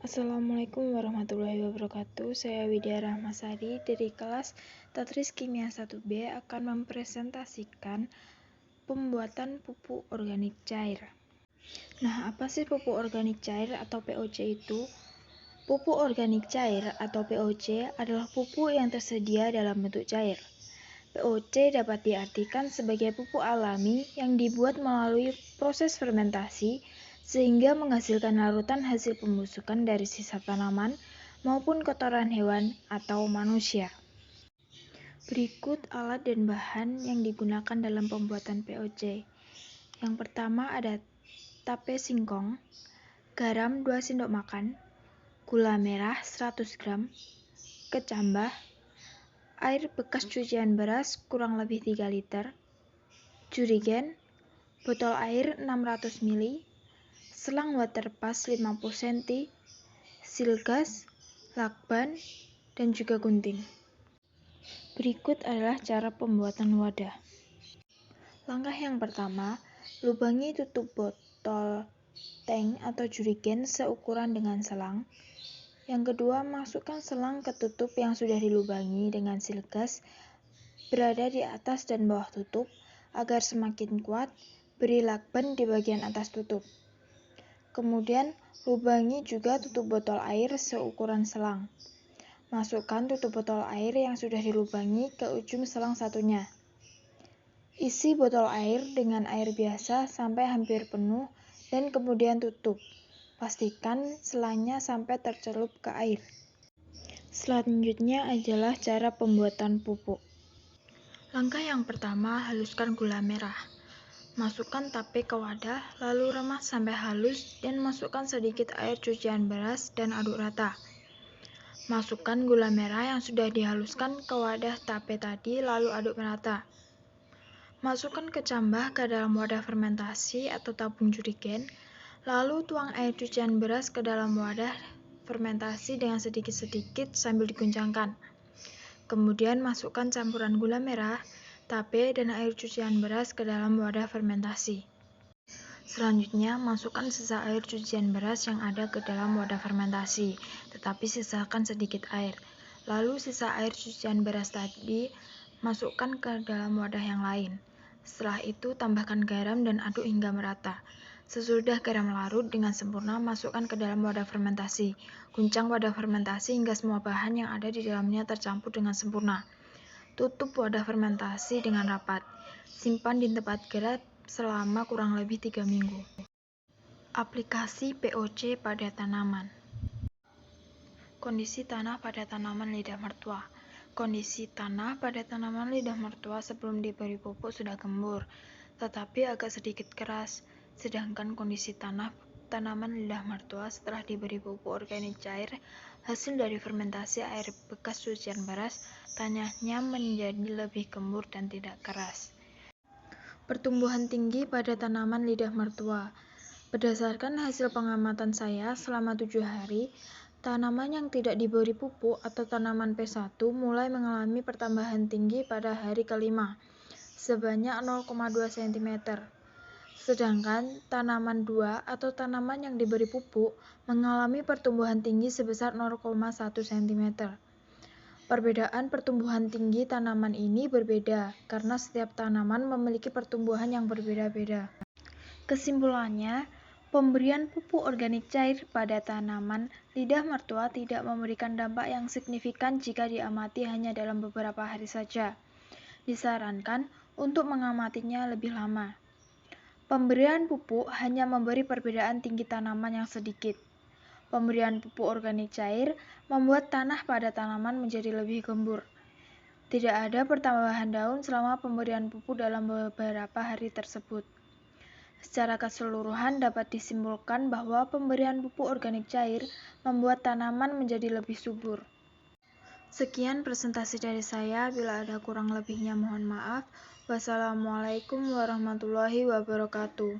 Assalamualaikum warahmatullahi wabarakatuh. Saya Widya Rahmasari dari kelas Tatris Kimia 1B akan mempresentasikan pembuatan pupuk organik cair. Nah, apa sih pupuk organik cair atau POC itu? Pupuk organik cair atau POC adalah pupuk yang tersedia dalam bentuk cair. POC dapat diartikan sebagai pupuk alami yang dibuat melalui proses fermentasi sehingga menghasilkan larutan hasil pembusukan dari sisa tanaman maupun kotoran hewan atau manusia. Berikut alat dan bahan yang digunakan dalam pembuatan POC. Yang pertama ada tape singkong, garam 2 sendok makan, gula merah 100 gram, kecambah, air bekas cucian beras kurang lebih 3 liter, jurigen, botol air 600 ml, selang waterpas 50 cm, silgas, lakban, dan juga gunting. Berikut adalah cara pembuatan wadah. Langkah yang pertama, lubangi tutup botol tank atau jurigen seukuran dengan selang. Yang kedua, masukkan selang ke tutup yang sudah dilubangi dengan silgas berada di atas dan bawah tutup. Agar semakin kuat, beri lakban di bagian atas tutup. Kemudian, lubangi juga tutup botol air seukuran selang. Masukkan tutup botol air yang sudah dilubangi ke ujung selang satunya. Isi botol air dengan air biasa sampai hampir penuh dan kemudian tutup. Pastikan selangnya sampai tercelup ke air. Selanjutnya adalah cara pembuatan pupuk. Langkah yang pertama, haluskan gula merah. Masukkan tape ke wadah, lalu remas sampai halus dan masukkan sedikit air cucian beras dan aduk rata. Masukkan gula merah yang sudah dihaluskan ke wadah tape tadi, lalu aduk merata. Masukkan kecambah ke dalam wadah fermentasi atau tabung jurigen, lalu tuang air cucian beras ke dalam wadah fermentasi dengan sedikit-sedikit sambil diguncangkan. Kemudian masukkan campuran gula merah, tape, dan air cucian beras ke dalam wadah fermentasi. Selanjutnya, masukkan sisa air cucian beras yang ada ke dalam wadah fermentasi, tetapi sisakan sedikit air. Lalu sisa air cucian beras tadi masukkan ke dalam wadah yang lain. Setelah itu, tambahkan garam dan aduk hingga merata. Sesudah garam larut dengan sempurna, masukkan ke dalam wadah fermentasi. Guncang wadah fermentasi hingga semua bahan yang ada di dalamnya tercampur dengan sempurna. Tutup wadah fermentasi dengan rapat. Simpan di tempat gelap selama kurang lebih 3 minggu. Aplikasi POC pada tanaman. Kondisi tanah pada tanaman lidah mertua. Kondisi tanah pada tanaman lidah mertua sebelum diberi pupuk sudah gembur, tetapi agak sedikit keras. Sedangkan kondisi tanaman lidah mertua setelah diberi pupuk organik cair hasil dari fermentasi air bekas cucian beras, tanahnya menjadi lebih gembur dan tidak keras. Pertumbuhan tinggi pada tanaman lidah mertua. Berdasarkan hasil pengamatan saya selama 7 hari, tanaman yang tidak diberi pupuk atau tanaman P1 mulai mengalami pertambahan tinggi pada hari kelima, sebanyak 0,2 cm. Sedangkan tanaman 2 atau tanaman yang diberi pupuk mengalami pertumbuhan tinggi sebesar 0,1 cm. Perbedaan pertumbuhan tinggi tanaman ini berbeda karena setiap tanaman memiliki pertumbuhan yang berbeda-beda. Kesimpulannya, pemberian pupuk organik cair pada tanaman lidah mertua tidak memberikan dampak yang signifikan jika diamati hanya dalam beberapa hari saja. Disarankan untuk mengamatinya lebih lama. Pemberian pupuk hanya memberi perbedaan tinggi tanaman yang sedikit. Pemberian pupuk organik cair membuat tanah pada tanaman menjadi lebih gembur. Tidak ada pertambahan daun selama pemberian pupuk dalam beberapa hari tersebut. Secara keseluruhan dapat disimpulkan bahwa pemberian pupuk organik cair membuat tanaman menjadi lebih subur. Sekian presentasi dari saya, bila ada kurang lebihnya mohon maaf. Wassalamualaikum warahmatullahi wabarakatuh.